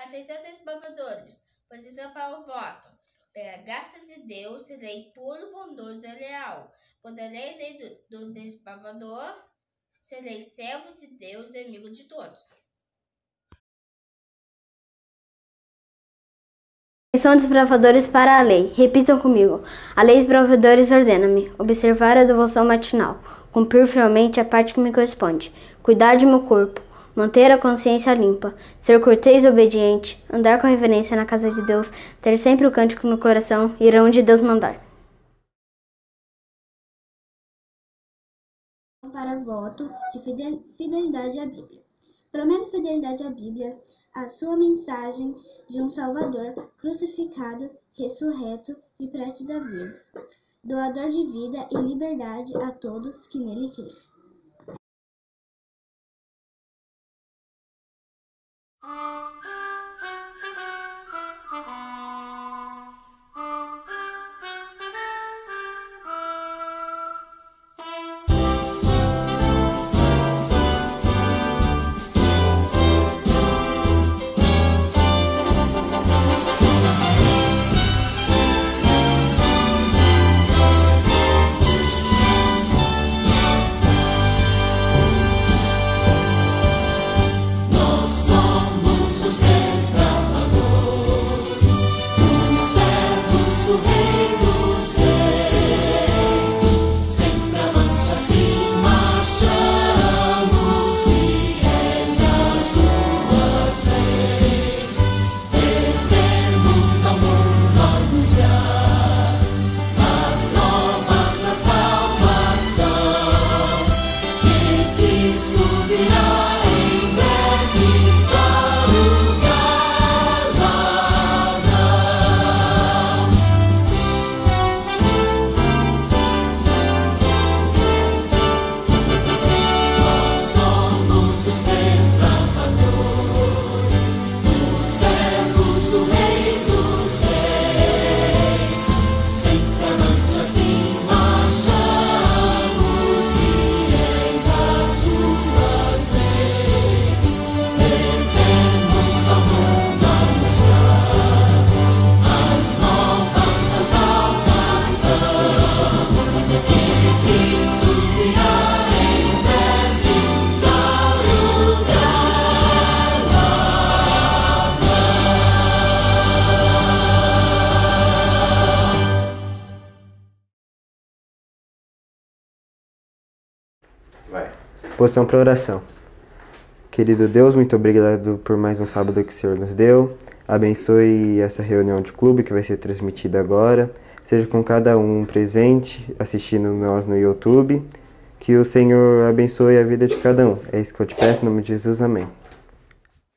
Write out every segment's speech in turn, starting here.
Atenção, desbravadores, posição para o voto. Pela graça de Deus, serei puro, bondoso e leal. Poderei lei do desbravador, serei servo de Deus e amigo de todos. São desbravadores para a lei. Repitam comigo. A lei dos desbravadores ordena-me observar a devoção matinal, cumprir fielmente a parte que me corresponde, cuidar de meu corpo, manter a consciência limpa, ser cortês e obediente, andar com reverência na casa de Deus, ter sempre o cântico no coração, ir aonde Deus mandar. Para voto de fidelidade à Bíblia. Prometo fidelidade à Bíblia, a sua mensagem de um Salvador crucificado, ressurreto e prestes a vir, doador de vida e liberdade a todos que nele creem. Posição para oração. Querido Deus, muito obrigado por mais um sábado que o Senhor nos deu. Abençoe essa reunião de clube que vai ser transmitida agora. Seja com cada um presente, assistindo nós no YouTube. Que o Senhor abençoe a vida de cada um. É isso que eu te peço, em nome de Jesus. Amém.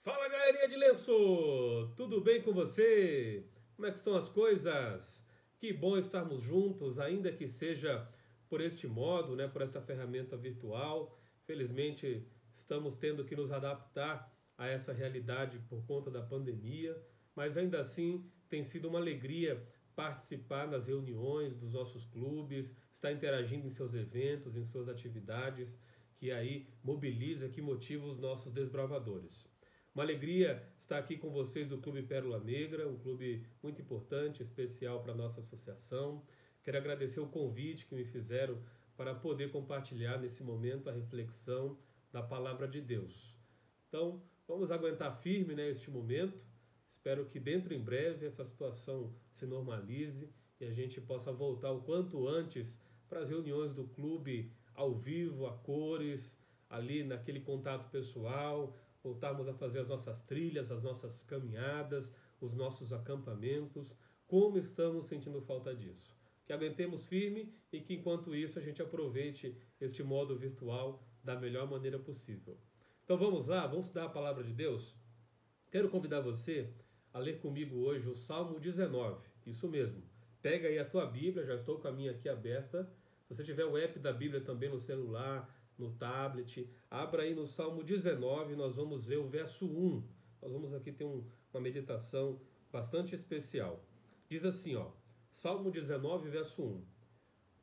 Fala, galerinha de lenço! Tudo bem com você? Como é que estão as coisas? Que bom estarmos juntos, ainda que seja por este modo, né, por esta ferramenta virtual. Felizmente, estamos tendo que nos adaptar a essa realidade por conta da pandemia, mas ainda assim tem sido uma alegria participar das reuniões dos nossos clubes, estar interagindo em seus eventos, em suas atividades, que aí mobiliza, que motiva os nossos desbravadores. Uma alegria estar aqui com vocês do Clube Pérola Negra, um clube muito importante, especial para a nossa associação. Quero agradecer o convite que me fizeram para poder compartilhar nesse momento a reflexão da Palavra de Deus. Então, vamos aguentar firme, né, este momento. Espero que dentro em breve essa situação se normalize e a gente possa voltar o quanto antes para as reuniões do clube ao vivo, a cores, ali naquele contato pessoal, voltarmos a fazer as nossas trilhas, as nossas caminhadas, os nossos acampamentos. Como estamos sentindo falta disso? Que aguentemos firme e que enquanto isso a gente aproveite este modo virtual da melhor maneira possível. Então vamos lá, vamos estudar a Palavra de Deus? Quero convidar você a ler comigo hoje o Salmo 19, isso mesmo. Pega aí a tua Bíblia, já estou com a minha aqui aberta. Se você tiver o app da Bíblia também no celular, no tablet, abra aí no Salmo 19, nós vamos ver o verso 1. Nós vamos aqui ter uma meditação bastante especial. Diz assim, ó. Salmo 19, verso 1.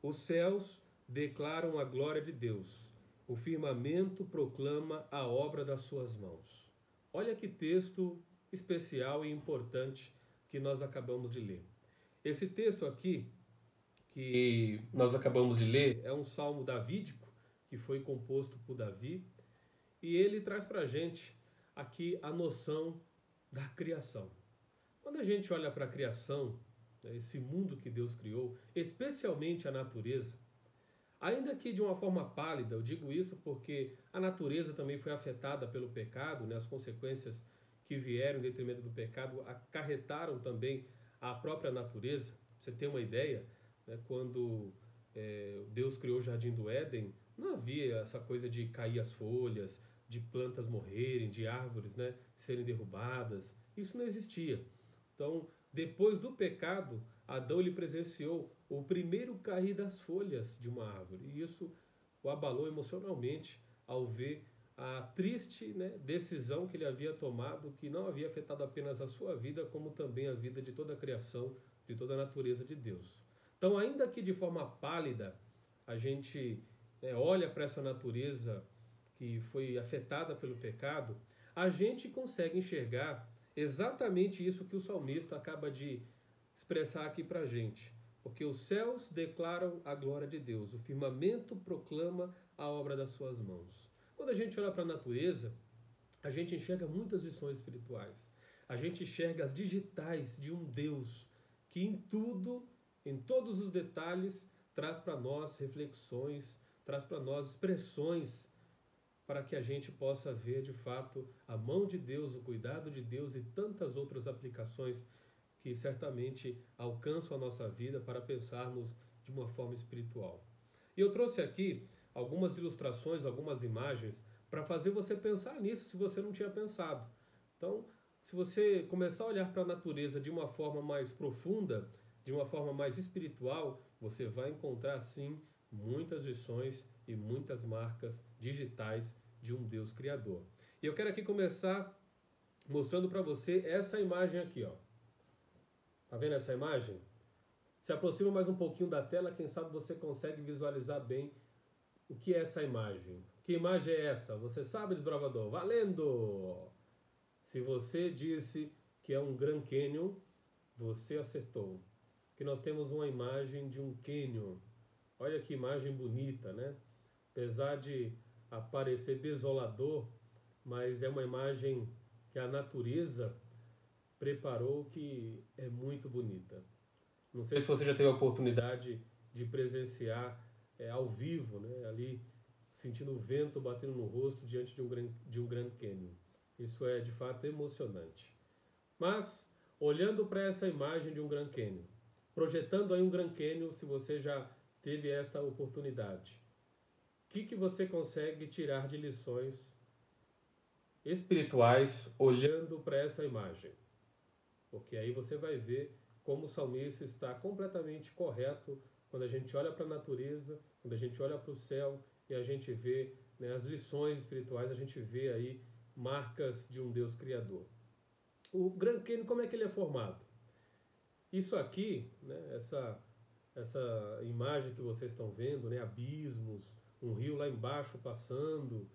Os céus declaram a glória de Deus. O firmamento proclama a obra das suas mãos. Olha que texto especial e importante que nós acabamos de ler. Esse texto aqui que nós acabamos de ler é um salmo davídico que foi composto por Davi, e ele traz para a gente aqui a noção da criação. Quando a gente olha para a criação, né, esse mundo que Deus criou, especialmente a natureza, ainda que de uma forma pálida, eu digo isso porque a natureza também foi afetada pelo pecado, né, as consequências que vieram em detrimento do pecado acarretaram também a própria natureza. Pra você ter uma ideia, né, quando Deus criou o Jardim do Éden, não havia essa coisa de cair as folhas, de plantas morrerem, de árvores, né, serem derrubadas. Isso não existia. Então, depois do pecado, Adão ele presenciou o primeiro cair das folhas de uma árvore. E isso o abalou emocionalmente ao ver a triste, né, decisão que ele havia tomado, que não havia afetado apenas a sua vida, como também a vida de toda a criação, de toda a natureza de Deus. Então, ainda que de forma pálida, a gente olha para essa natureza que foi afetada pelo pecado, a gente consegue enxergar exatamente isso que o salmista acaba de expressar aqui para a gente. Porque os céus declaram a glória de Deus, o firmamento proclama a obra das suas mãos. Quando a gente olha para a natureza, a gente enxerga muitas lições espirituais. A gente enxerga as digitais de um Deus que em tudo, em todos os detalhes, traz para nós reflexões, traz para nós expressões para que a gente possa ver de fato a mão de Deus, o cuidado de Deus e tantas outras aplicações que certamente alcançam a nossa vida para pensarmos de uma forma espiritual. E eu trouxe aqui algumas ilustrações, algumas imagens para fazer você pensar nisso se você não tinha pensado. Então, se você começar a olhar para a natureza de uma forma mais profunda, de uma forma mais espiritual, você vai encontrar sim muitas lições e muitas marcas digitais de um Deus criador. E eu quero aqui começar mostrando para você essa imagem aqui, ó. Tá vendo essa imagem? Se aproxima mais um pouquinho da tela, quem sabe você consegue visualizar bem o que é essa imagem. Que imagem é essa? Você sabe, desbravador? Valendo! Se você disse que é um Grand Canyon, você acertou. Que nós temos uma imagem de um canyon. Olha que imagem bonita, né? Apesar de aparecer desolador, mas é uma imagem que a natureza preparou que é muito bonita. Não sei se você já teve a oportunidade de presenciar ao vivo, né, ali sentindo o vento batendo no rosto diante de um Grand Canyon. Isso é de fato emocionante. Mas, olhando para essa imagem de um Grand Canyon, projetando aí um Grand Canyon, se você já teve esta oportunidade, o que você consegue tirar de lições espirituais olhando para essa imagem? Porque aí você vai ver como o salmista está completamente correto quando a gente olha para a natureza, quando a gente olha para o céu e a gente vê, né, as lições espirituais, a gente vê aí marcas de um Deus criador. O Grand Canyon, como é que ele é formado? Isso aqui, né, essa imagem que vocês estão vendo, né, abismos, um rio lá embaixo passando,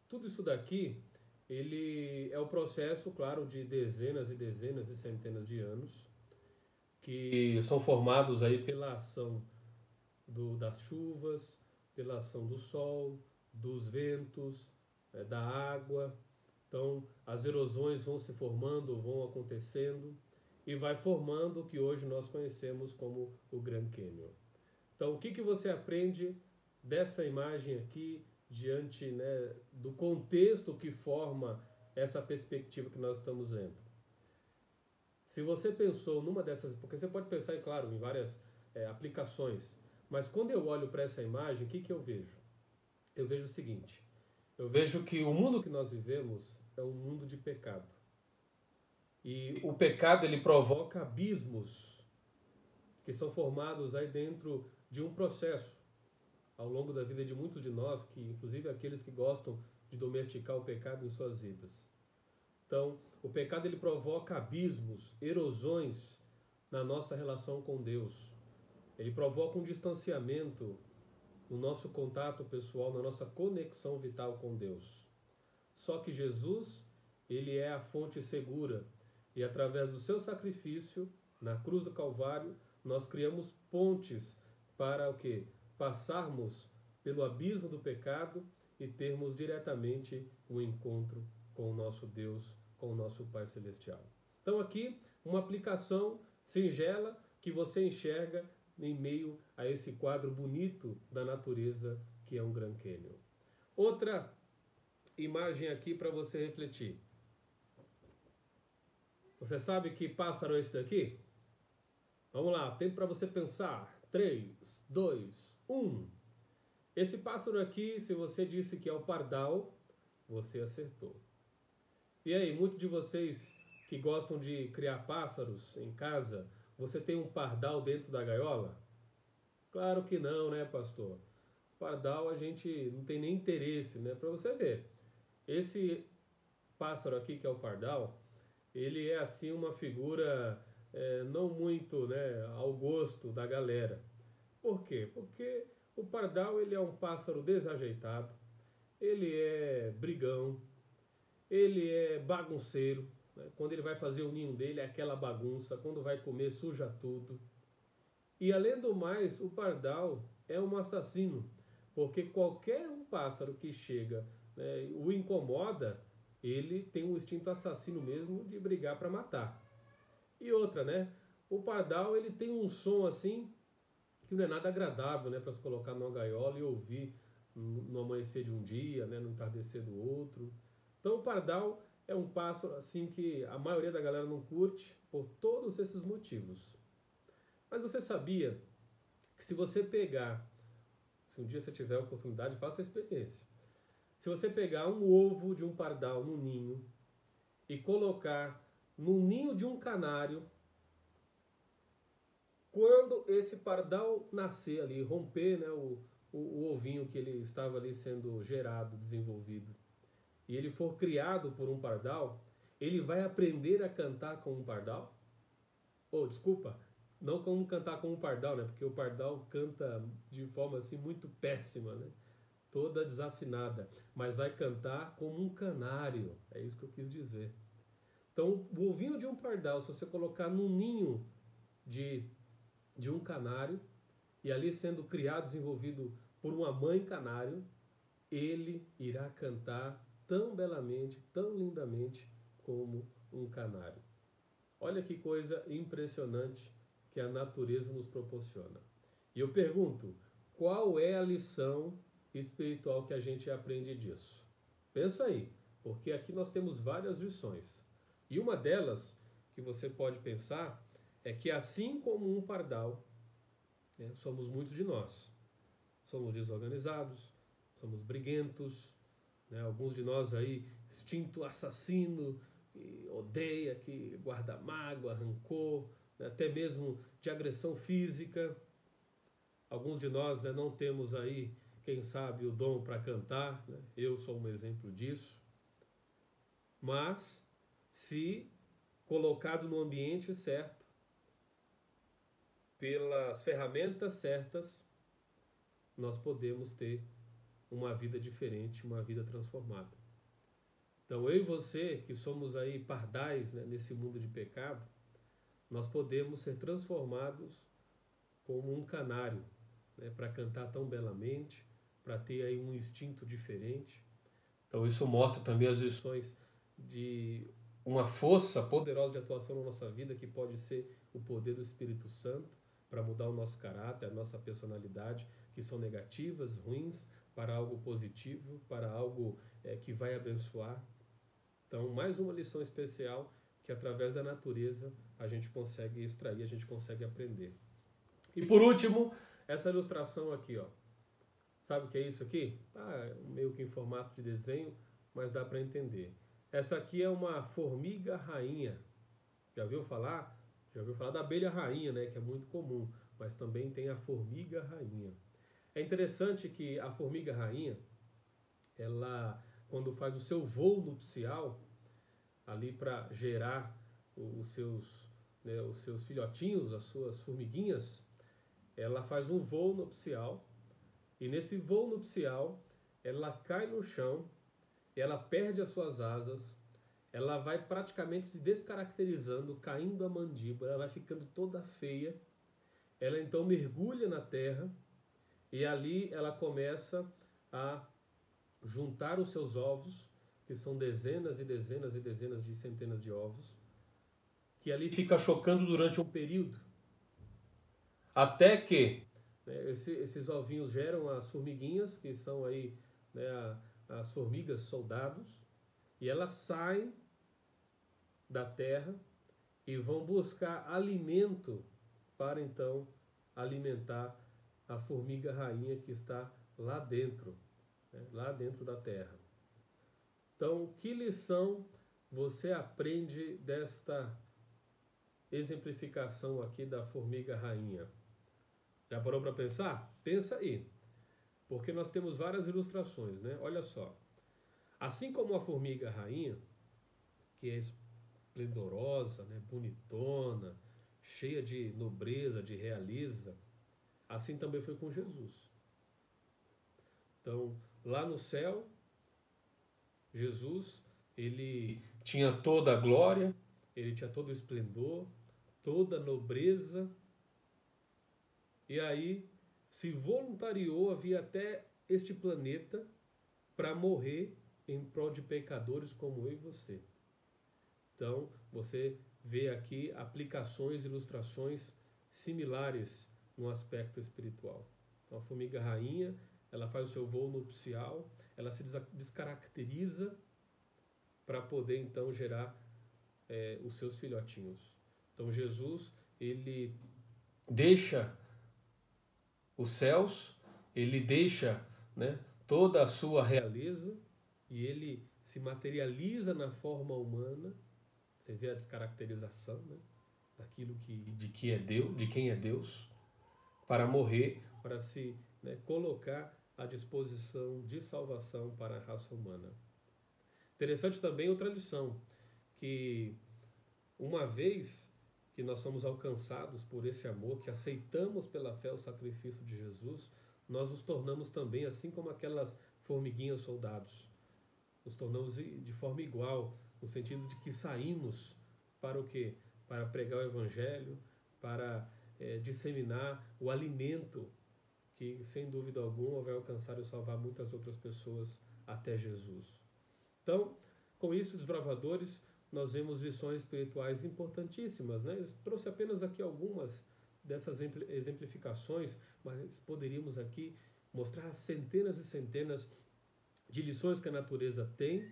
tudo isso daqui, ele é o processo, claro, de dezenas e dezenas e centenas de anos, que são formados aí pela ação das chuvas, pela ação do sol, dos ventos, da água. Então, as erosões vão se formando, vão acontecendo, e vai formando o que hoje nós conhecemos como o Grand Canyon. Então, o que você aprende dessa imagem aqui, diante, né, do contexto que forma essa perspectiva que nós estamos vendo? Se você pensou numa dessas, porque você pode pensar, claro, em várias aplicações, mas quando eu olho para essa imagem, o que eu vejo? Eu vejo o seguinte: eu vejo que o mundo que nós vivemos é um mundo de pecado. E o pecado, ele provoca abismos que são formados aí dentro de um processo ao longo da vida de muitos de nós, que inclusive aqueles que gostam de domesticar o pecado em suas vidas. Então, o pecado, ele provoca abismos, erosões na nossa relação com Deus. Ele provoca um distanciamento no nosso contato pessoal, na nossa conexão vital com Deus. Só que Jesus, ele é a fonte segura E através do seu sacrifício, na cruz do Calvário, nós criamos pontes para o quê? Passarmos pelo abismo do pecado e termos diretamente um encontro com o nosso Deus, com o nosso Pai Celestial. Então aqui, uma aplicação singela que você enxerga em meio a esse quadro bonito da natureza que é um Grand Canyon. Outra imagem aqui para você refletir. Você sabe que pássaro é esse daqui? Vamos lá, tempo para você pensar. 3, 2, 1. Esse pássaro aqui, se você disse que é o pardal, você acertou. E aí, muitos de vocês que gostam de criar pássaros em casa, você tem um pardal dentro da gaiola? Claro que não, né, pastor? Pardal a gente não tem nem interesse, né? Para você ver. Esse pássaro aqui, que é o pardal, ele é assim uma figura não muito, né, ao gosto da galera. Por quê? Porque o pardal ele é um pássaro desajeitado, ele é brigão, ele é bagunceiro, né? Quando ele vai fazer o ninho dele é aquela bagunça, quando vai comer suja tudo. E além do mais, o pardal é um assassino, porque qualquer um pássaro que chega, né, o incomoda, ele tem um instinto assassino mesmo de brigar para matar. E outra, né? O pardal ele tem um som assim que não é nada agradável, né, para se colocar numa gaiola e ouvir no amanhecer de um dia, né, no entardecer do outro. Então o pardal é um pássaro assim que a maioria da galera não curte por todos esses motivos. Mas você sabia que se você pegar, se um dia você tiver a oportunidade, faça a experiência. Se você pegar um ovo de um pardal no ninho e colocar no ninho de um canário, quando esse pardal nascer ali, romper, né, o ovinho que ele estava ali sendo gerado, desenvolvido, e ele for criado por um pardal, ele vai aprender a cantar como um pardal? Desculpa, não como cantar como um pardal, né? Porque o pardal canta de forma assim muito péssima, né? Toda desafinada, mas vai cantar como um canário, é isso que eu quis dizer. Então, o ovinho de um pardal, se você colocar num ninho de um canário, e ali sendo criado, desenvolvido por uma mãe canário, ele irá cantar tão belamente, tão lindamente como um canário. Olha que coisa impressionante que a natureza nos proporciona. E eu pergunto, qual é a lição espiritual que a gente aprende disso? Pensa aí, porque aqui nós temos várias lições. E uma delas que você pode pensar é que assim como um pardal, né, somos muitos de nós. Somos desorganizados, somos briguentos, né, alguns de nós aí, instinto assassino, que odeia, que guarda mágoa, rancor, né, até mesmo de agressão física. Alguns de nós, né, não temos aí, quem sabe, o dom para cantar, né? Eu sou um exemplo disso. Mas, se colocado no ambiente certo, pelas ferramentas certas, nós podemos ter uma vida diferente, uma vida transformada. Então, eu e você, que somos aí pardais, né, nesse mundo de pecado, nós podemos ser transformados como um canário, né, para cantar tão belamente, para ter aí um instinto diferente. Então, isso mostra também as lições de uma força poderosa de atuação na nossa vida, que pode ser o poder do Espírito Santo, para mudar o nosso caráter, a nossa personalidade, que são negativas, ruins, para algo positivo, para algo que vai abençoar. Então, mais uma lição especial que através da natureza a gente consegue extrair, a gente consegue aprender. E por último, essa ilustração aqui, ó. Sabe o que é isso aqui? Meio que em formato de desenho, mas dá para entender. Essa aqui é uma formiga rainha. Já ouviu falar? Já ouviu falar da abelha rainha, né? Que é muito comum, mas também tem a formiga rainha. É interessante que a formiga rainha, ela, quando faz o seu voo nupcial, ali para gerar os seus filhotinhos, as suas formiguinhas, ela faz um voo nupcial, e nesse voo nupcial, ela cai no chão, ela perde as suas asas, ela vai praticamente se descaracterizando, caindo a mandíbula, ela vai ficando toda feia. Ela então mergulha na terra e ali ela começa a juntar os seus ovos, que são dezenas e dezenas e dezenas de centenas de ovos, que ali fica chocando durante um período, até que esses ovinhos geram as formiguinhas, que são aí, né, as formigas soldados, e elas saem da terra e vão buscar alimento para então alimentar a formiga rainha que está lá dentro, né, lá dentro da terra. Então, que lição você aprende desta exemplificação aqui da formiga rainha? Já parou para pensar? Pensa aí, porque nós temos várias ilustrações, né? Olha só, assim como a formiga rainha, que é esplendorosa, né, bonitona, cheia de nobreza, de realeza, assim também foi com Jesus. Então, lá no céu, Jesus, ele tinha toda a glória, ele tinha todo o esplendor, toda a nobreza, e aí se voluntariou a vir até este planeta para morrer em prol de pecadores como eu e você. Então, você vê aqui aplicações, ilustrações similares no aspecto espiritual. Então, a formiga rainha, ela faz o seu voo nupcial, ela se descaracteriza para poder então gerar os seus filhotinhos. Então Jesus, ele deixa os céus, ele deixa, né, toda a sua realeza e ele se materializa na forma humana. Você vê a descaracterização, né, daquilo de quem é Deus, para morrer, para se, né, colocar à disposição de salvação para a raça humana. Interessante também outra lição, que uma vez que nós somos alcançados por esse amor, que aceitamos pela fé o sacrifício de Jesus, nós nos tornamos também, assim como aquelas formiguinhas soldados, nos tornamos de forma igual, no sentido de que saímos para o quê? Para pregar o Evangelho, para disseminar o alimento que, sem dúvida alguma, vai alcançar e salvar muitas outras pessoas até Jesus. Então, com isso, desbravadores, nós vemos lições espirituais importantíssimas, né? Eu trouxe apenas aqui algumas dessas exemplificações, mas poderíamos aqui mostrar centenas e centenas de lições que a natureza tem,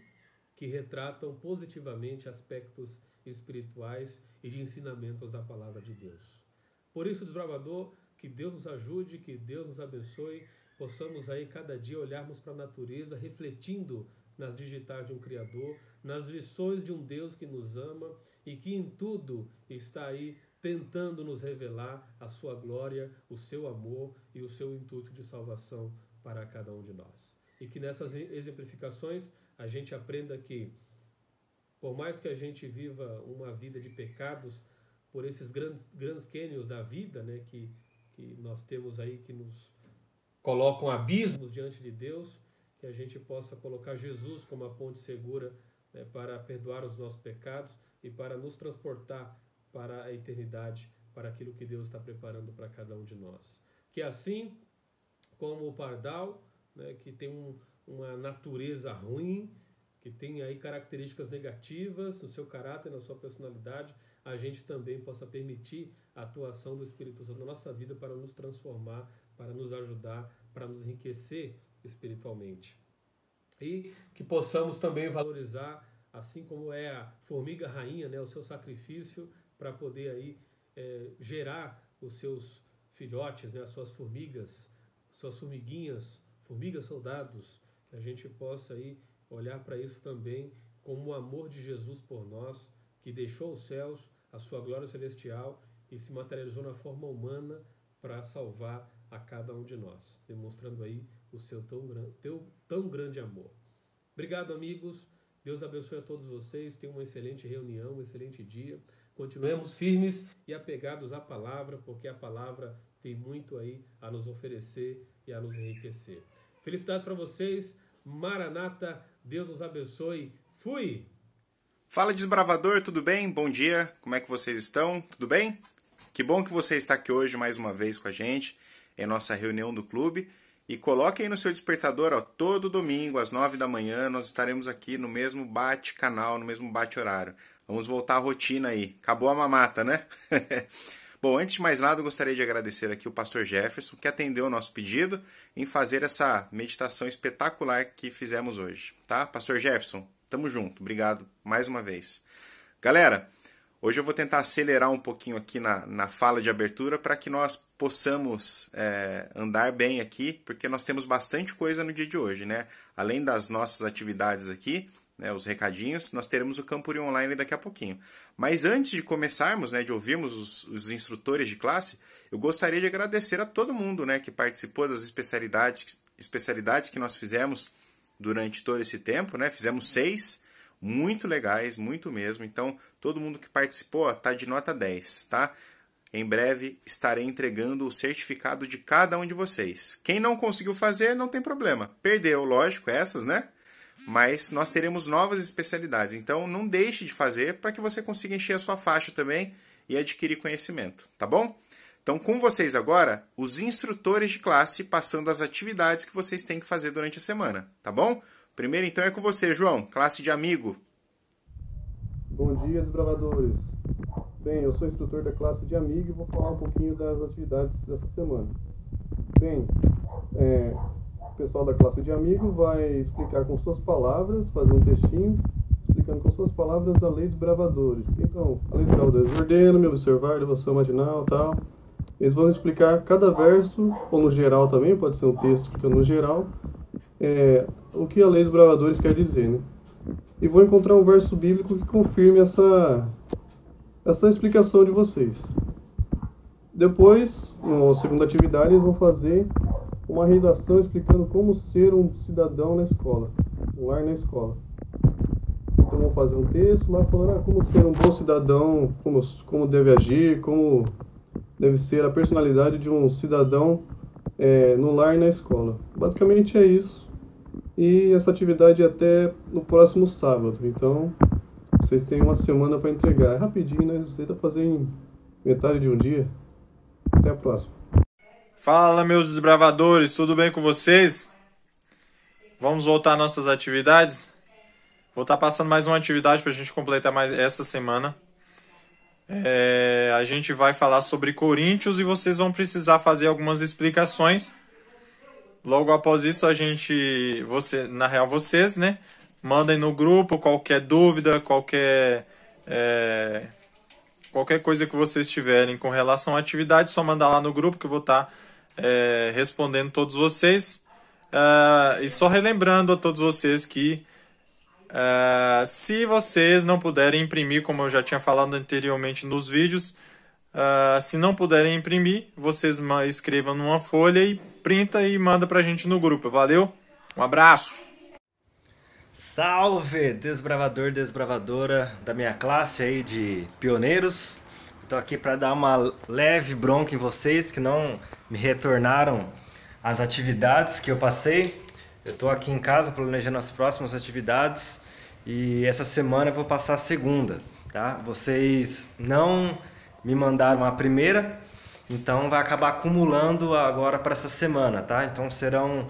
que retratam positivamente aspectos espirituais e de ensinamentos da palavra de Deus. Por isso, desbravador, que Deus nos ajude, que Deus nos abençoe, possamos aí cada dia olharmos para a natureza, refletindo nas digitais de um Criador, nas lições de um Deus que nos ama e que em tudo está aí tentando nos revelar a sua glória, o seu amor e o seu intuito de salvação para cada um de nós. E que nessas exemplificações a gente aprenda que, por mais que a gente viva uma vida de pecados, por esses grandes cânions da vida, né, que nós temos aí, que nos colocam abismos diante de Deus, que a gente possa colocar Jesus como a ponte segura, né, para perdoar os nossos pecados e para nos transportar para a eternidade, para aquilo que Deus está preparando para cada um de nós. Que assim como o pardal, né, que tem uma natureza ruim, que tem aí características negativas no seu caráter, na sua personalidade, a gente também possa permitir a atuação do Espírito Santo na nossa vida para nos transformar, para nos ajudar, para nos enriquecer espiritualmente. E que possamos também valorizar, assim como é a formiga rainha, né, o seu sacrifício para poder aí gerar os seus filhotes, né, as suas formigas, suas formiguinhas, formigas soldados, que a gente possa aí olhar para isso também como o amor de Jesus por nós, que deixou os céus, a sua glória celestial e se materializou na forma humana para salvar a cada um de nós, demonstrando aí o seu tão grande amor. Obrigado, amigos. Deus abençoe a todos vocês. Tenham uma excelente reunião, um excelente dia. Continuemos firmes e apegados à palavra, porque a palavra tem muito aí a nos oferecer e a nos enriquecer. Felicidades para vocês. Maranata. Deus nos abençoe. Fui! Fala, desbravador, tudo bem? Bom dia, como é que vocês estão? Tudo bem? Que bom que você está aqui hoje mais uma vez com a gente em nossa reunião do clube. E coloque aí no seu despertador, ó, todo domingo às 9 da manhã nós estaremos aqui no mesmo bate-canal, no mesmo bate-horário. Vamos voltar à rotina aí. Acabou a mamata, né? Bom, antes de mais nada, eu gostaria de agradecer aqui o pastor Jefferson, que atendeu o nosso pedido em fazer essa meditação espetacular que fizemos hoje, tá? Pastor Jefferson, tamo junto. Obrigado mais uma vez. Galera, hoje eu vou tentar acelerar um pouquinho aqui na fala de abertura para que nós possamos andar bem aqui, porque nós temos bastante coisa no dia de hoje, né? Além das nossas atividades aqui, né, os recadinhos, nós teremos o Campuri Online daqui a pouquinho. Mas antes de começarmos, né, de ouvirmos os instrutores de classe, eu gostaria de agradecer a todo mundo, né, que participou das especialidades que nós fizemos durante todo esse tempo, né? Fizemos 6, muito legais, muito mesmo. Então, todo mundo que participou está de nota 10, tá? Em breve estarei entregando o certificado de cada um de vocês. Quem não conseguiu fazer, não tem problema. Perdeu, lógico, essas, né? Mas nós teremos novas especialidades. Então, não deixe de fazer para que você consiga encher a sua faixa também e adquirir conhecimento, tá bom? Então, com vocês agora, os instrutores de classe passando as atividades que vocês têm que fazer durante a semana, tá bom? Primeiro, então, é com você, João, classe de amigo. Bom dia, desbravadores. Bem, eu sou instrutor da classe de amigo e vou falar um pouquinho das atividades dessa semana. Bem, o pessoal da classe de amigo vai explicar com suas palavras, fazer um textinho, explicando com suas palavras a lei dos bravadores. Então, a lei dos bravadores: ordeno-me observar, devoção matinal, tal. Eles vão explicar cada verso, ou no geral também, pode ser um texto explicando no geral, o que a lei dos bravadores quer dizer, né? E vou encontrar um verso bíblico que confirme essa explicação de vocês. Depois, na segunda atividade, eles vão fazer uma redação explicando como ser um cidadão na escola, um lar na escola. Então vão fazer um texto lá falando como ser um bom cidadão, como deve agir, como deve ser a personalidade de um cidadão no lar e na escola. Basicamente é isso. E essa atividade é até no próximo sábado. Então, vocês têm uma semana para entregar. É rapidinho, né? Você tenta fazer em metade de um dia. Até a próxima. Fala, meus desbravadores, tudo bem com vocês? Vamos voltar às nossas atividades? Vou estar passando mais uma atividade para a gente completar mais essa semana. A gente vai falar sobre Coríntios e vocês vão precisar fazer algumas explicações. Logo após isso, vocês, né, mandem no grupo qualquer dúvida, qualquer coisa que vocês tiverem com relação à atividade, só mandar lá no grupo que eu vou estar respondendo todos vocês. E só relembrando a todos vocês que se vocês não puderem imprimir, como eu já tinha falado anteriormente nos vídeos, se não puderem imprimir, vocês escrevam numa folha e printa e manda pra gente no grupo. Valeu? Um abraço! Salve, desbravador, desbravadora da minha classe aí de pioneiros. Estou aqui para dar uma leve bronca em vocês que não me retornaram as atividades que eu passei. Eu estou aqui em casa planejando as próximas atividades e essa semana eu vou passar a segunda, tá? Vocês não me mandaram a primeira, então vai acabar acumulando agora para essa semana, tá? Então serão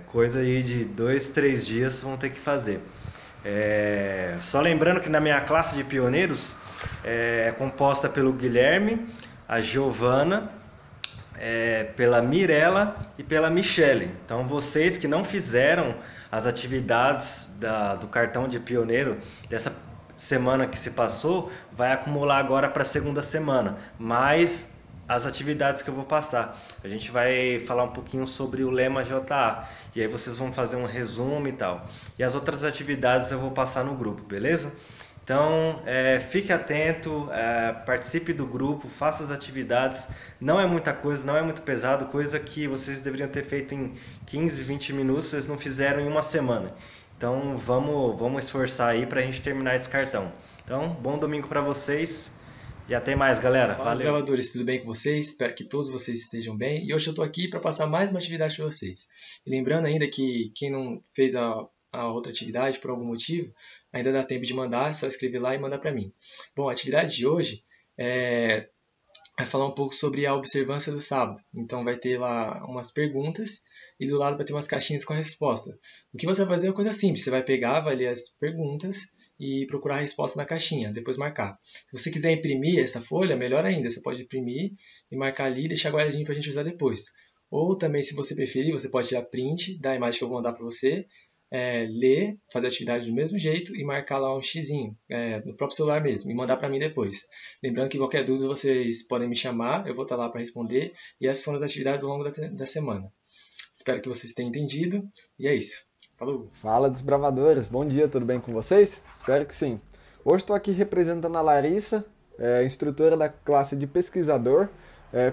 coisa aí de 2, 3 dias vão ter que fazer. Só lembrando que na minha classe de pioneiros é composta pelo Guilherme, a Giovana, pela Mirella e pela Michele. Então vocês que não fizeram as atividades do cartão de pioneiro dessa semana que se passou, vai acumular agora para a segunda semana, mais as atividades que eu vou passar. A gente vai falar um pouquinho sobre o lema JA, e aí vocês vão fazer um resumo e tal. E as outras atividades eu vou passar no grupo, beleza? Então, fique atento, participe do grupo, faça as atividades. Não é muita coisa, não é muito pesado, coisa que vocês deveriam ter feito em 15, 20 minutos, vocês não fizeram em uma semana. Então, vamos esforçar aí pra gente terminar esse cartão. Então, bom domingo pra vocês. E até mais, galera. Fala, desbravadores, tudo bem com vocês? Espero que todos vocês estejam bem. E hoje eu estou aqui para passar mais uma atividade para vocês. E lembrando ainda que quem não fez a a outra atividade por algum motivo, ainda dá tempo de mandar, é só escrever lá e mandar para mim. Bom, a atividade de hoje vai falar um pouco sobre a observância do sábado. Então vai ter lá umas perguntas e do lado vai ter umas caixinhas com a resposta. O que você vai fazer é uma coisa simples, você vai pegar, vai ler as perguntas e procurar a resposta na caixinha, depois marcar. Se você quiser imprimir essa folha, melhor ainda, você pode imprimir e marcar ali e deixar guardadinho para a gente usar depois. Ou também, se você preferir, você pode tirar print da imagem que eu vou mandar para você, ler, fazer a atividade do mesmo jeito e marcar lá um xizinho, no próprio celular mesmo, e mandar para mim depois. Lembrando que qualquer dúvida vocês podem me chamar, eu vou estar lá para responder, e essas foram as atividades ao longo da semana. Espero que vocês tenham entendido, e é isso. Falou! Fala, desbravadores! Bom dia, tudo bem com vocês? Espero que sim. Hoje estou aqui representando a Larissa, instrutora da classe de pesquisador.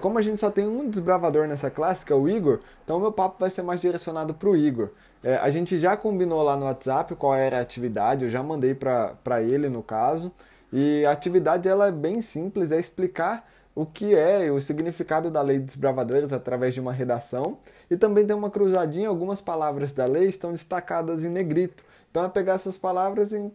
Como a gente só tem um desbravador nessa classe, que é o Igor, então meu papo vai ser mais direcionado para o Igor. A gente já combinou lá no WhatsApp qual era a atividade, eu já mandei para ele no caso. E a atividade ela é bem simples, é explicar o que é o significado da lei dos desbravadores através de uma redação. E também tem uma cruzadinha, algumas palavras da lei estão destacadas em negrito. Então é pegar essas palavras e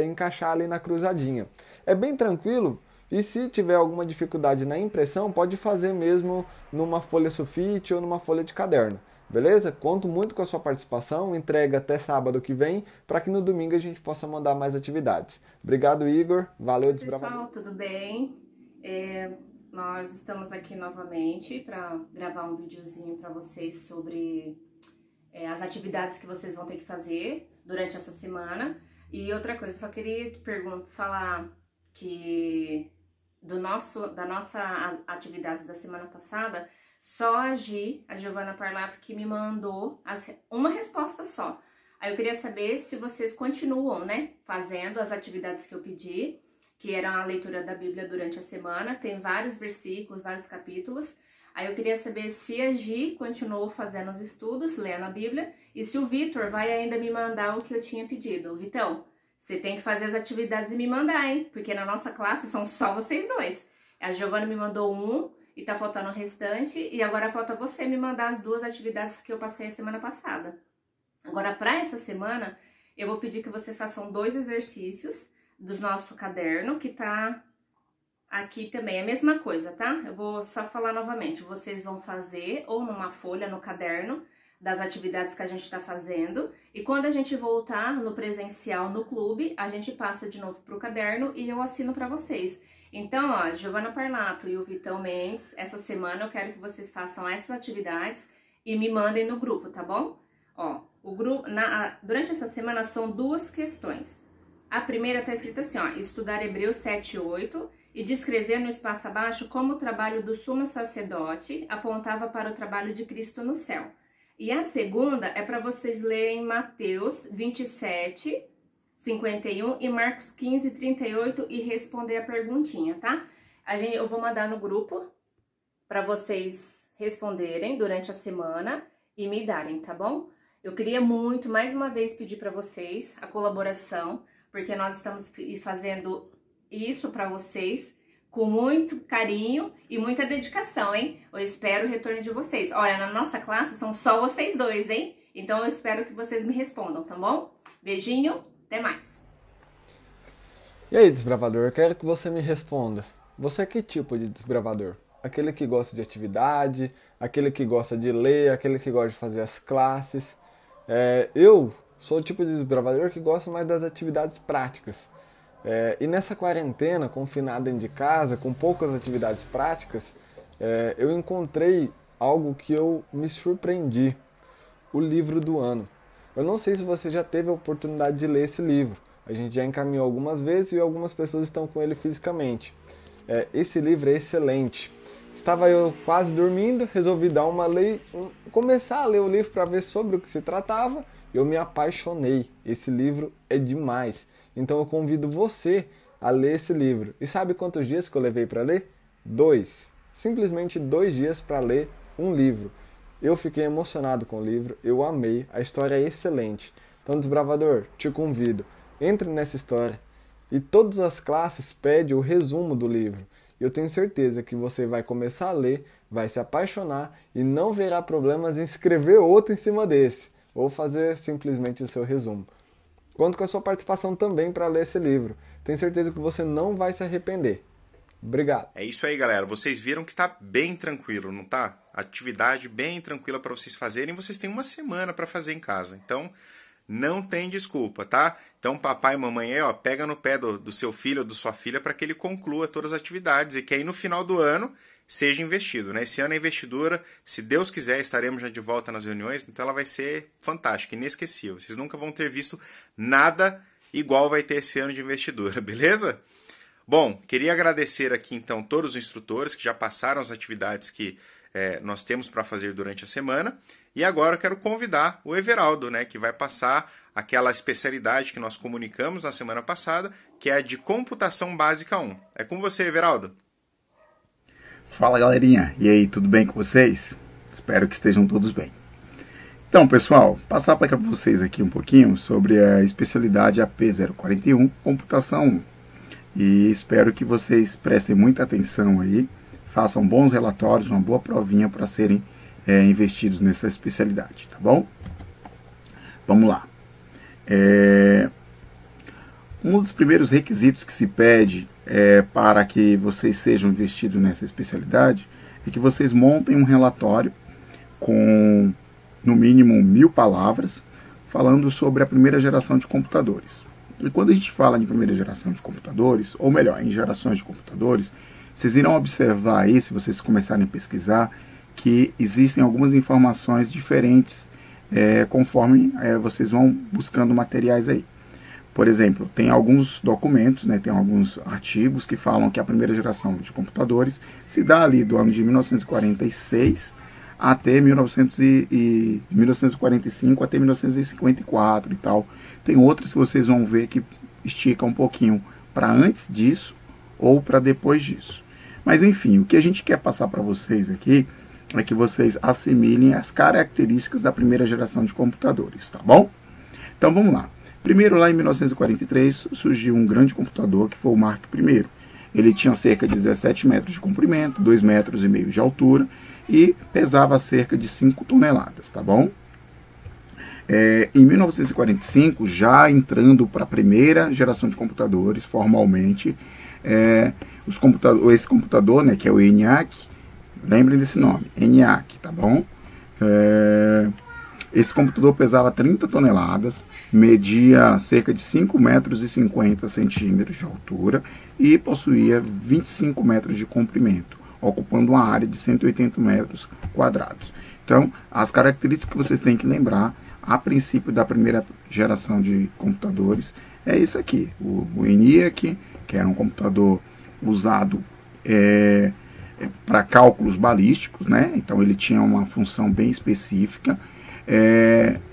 encaixar ali na cruzadinha. É bem tranquilo, e se tiver alguma dificuldade na impressão, pode fazer mesmo numa folha sulfite ou numa folha de caderno. Beleza? Conto muito com a sua participação, entrega até sábado que vem, para que no domingo a gente possa mandar mais atividades. Obrigado, Igor. Valeu, desbravador. Pessoal, tudo bem? Nós estamos aqui novamente para gravar um videozinho para vocês sobre as atividades que vocês vão ter que fazer durante essa semana. E outra coisa, só queria falar que da nossa atividade da semana passada, só a Giovana Parlato, que me mandou uma resposta só. Aí eu queria saber se vocês continuam, né, fazendo as atividades que eu pedi, que eram a leitura da Bíblia durante a semana. Tem vários versículos, vários capítulos. Aí eu queria saber se a Gi continuou fazendo os estudos, lendo a Bíblia, e se o Vitor vai ainda me mandar o que eu tinha pedido. Vitão, você tem que fazer as atividades e me mandar, hein? Porque na nossa classe são só vocês dois. A Giovana me mandou um e tá faltando o restante, e agora falta você me mandar as duas atividades que eu passei a semana passada. Agora, para essa semana, eu vou pedir que vocês façam 2 exercícios do nosso caderno, que tá aqui também. É a mesma coisa, tá? Eu vou só falar novamente. Vocês vão fazer ou numa folha, no caderno, das atividades que a gente tá fazendo. E quando a gente voltar no presencial no clube, a gente passa de novo pro caderno e eu assino para vocês. Então, ó, Giovana Parlato e o Vitão Mendes, essa semana eu quero que vocês façam essas atividades e me mandem no grupo, tá bom? Ó, o grupo, durante essa semana são 2 questões. A primeira tá escrita assim, ó, estudar Hebreus 7:8 e descrever no espaço abaixo como o trabalho do sumo sacerdote apontava para o trabalho de Cristo no céu. E a segunda é para vocês lerem Mateus 27:51 e Marcos 15:38 e responder a perguntinha, tá? Eu vou mandar no grupo para vocês responderem durante a semana e me darem, tá bom? Eu queria muito, mais uma vez, pedir para vocês a colaboração, porque nós estamos fazendo isso para vocês com muito carinho e muita dedicação, hein? Eu espero o retorno de vocês. Olha, na nossa classe são só vocês dois, hein? Então eu espero que vocês me respondam, tá bom? Beijinho, até mais. E aí, desbravador, eu quero que você me responda. Você é que tipo de desbravador? Aquele que gosta de atividade, aquele que gosta de ler, aquele que gosta de fazer as classes. Eu sou o tipo de desbravador que gosta mais das atividades práticas. E nessa quarentena, confinado dentro de casa, com poucas atividades práticas, eu encontrei algo que eu me surpreendi. O livro do ano. Eu não sei se você já teve a oportunidade de ler esse livro. A gente já encaminhou algumas vezes e algumas pessoas estão com ele fisicamente. Esse livro é excelente. Estava eu quase dormindo, resolvi começar a ler o livro para ver sobre o que se tratava. Eu me apaixonei. Esse livro é demais. Então eu convido você a ler esse livro. E sabe quantos dias que eu levei para ler? 2. Simplesmente 2 dias para ler um livro. Eu fiquei emocionado com o livro, eu amei, a história é excelente. Então, desbravador, te convido, entre nessa história. E todas as classes pedem o resumo do livro. Eu tenho certeza que você vai começar a ler, vai se apaixonar e não verá problemas em escrever outro em cima desse. ou fazer simplesmente o seu resumo. Conto com a sua participação também para ler esse livro. Tenho certeza que você não vai se arrepender. Obrigado. É isso aí, galera. Vocês viram que tá bem tranquilo, não tá? Atividade bem tranquila para vocês fazerem. Vocês têm uma semana para fazer em casa. Então, não tem desculpa, tá? Então, papai e mamãe aí, ó, pega no pé do seu filho ou da sua filha para que ele conclua todas as atividades e que aí no final do ano seja investido, né? Esse ano é investidura. Se Deus quiser, estaremos já de volta nas reuniões. Então, ela vai ser fantástica, inesquecível. Vocês nunca vão ter visto nada igual vai ter esse ano de investidura, beleza? Bom, queria agradecer aqui então todos os instrutores que já passaram as atividades que nós temos para fazer durante a semana. E agora eu quero convidar o Everaldo, né, que vai passar aquela especialidade que nós comunicamos na semana passada, que é a de computação básica 1. É com você, Everaldo. Fala, galerinha. E aí, tudo bem com vocês? Espero que estejam todos bem. Então, pessoal, passar para vocês aqui um pouquinho sobre a especialidade AP041, computação 1. E espero que vocês prestem muita atenção aí, façam bons relatórios, uma boa provinha para serem investidos nessa especialidade, tá bom? Vamos lá. Um dos primeiros requisitos que se pede para que vocês sejam investidos nessa especialidade é que vocês montem um relatório com, no mínimo, 1000 palavras, falando sobre a primeira geração de computadores. E quando a gente fala em primeira geração de computadores, ou melhor, em gerações de computadores, vocês irão observar aí, se vocês começarem a pesquisar, que existem algumas informações diferentes conforme vocês vão buscando materiais aí. Por exemplo, tem alguns documentos, né, tem alguns artigos que falam que a primeira geração de computadores se dá ali do ano de 1946 até 1945 até 1954 e tal. Tem outras que vocês vão ver que estica um pouquinho para antes disso ou para depois disso. Mas enfim, o que a gente quer passar para vocês aqui é que vocês assimilem as características da primeira geração de computadores, tá bom? Então vamos lá. Primeiro, lá em 1943, surgiu um grande computador que foi o Mark I. Ele tinha cerca de 17 metros de comprimento, 2,5 metros de altura e pesava cerca de 5 toneladas, tá bom? Em 1945, já entrando para a primeira geração de computadores, formalmente, esse computador, né, que é o ENIAC, lembrem desse nome, ENIAC, tá bom? Esse computador pesava 30 toneladas, media cerca de 5,50 metros de altura e possuía 25 metros de comprimento, ocupando uma área de 180 metros quadrados. Então, as características que vocês têm que lembrar a princípio da primeira geração de computadores é isso aqui, o ENIAC, que era um computador usado para cálculos balísticos, né? Então ele tinha uma função bem específica.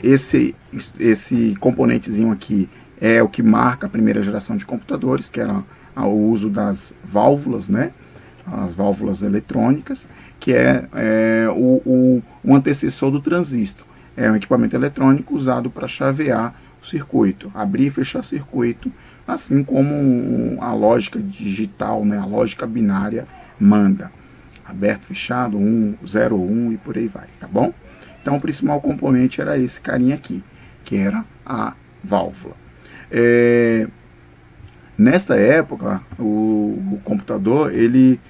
Esse componentezinho aqui é o que marca a primeira geração de computadores, que era o uso das válvulas, né? As válvulas eletrônicas, que é o antecessor do transistor. É um equipamento eletrônico usado para chavear o circuito, abrir e fechar circuito, assim como a lógica digital, né? A lógica binária manda. Aberto, fechado, 1, 0, 1 e por aí vai, tá bom? Então o principal componente era esse carinha aqui, que era a válvula. Nesta época, o computador, ele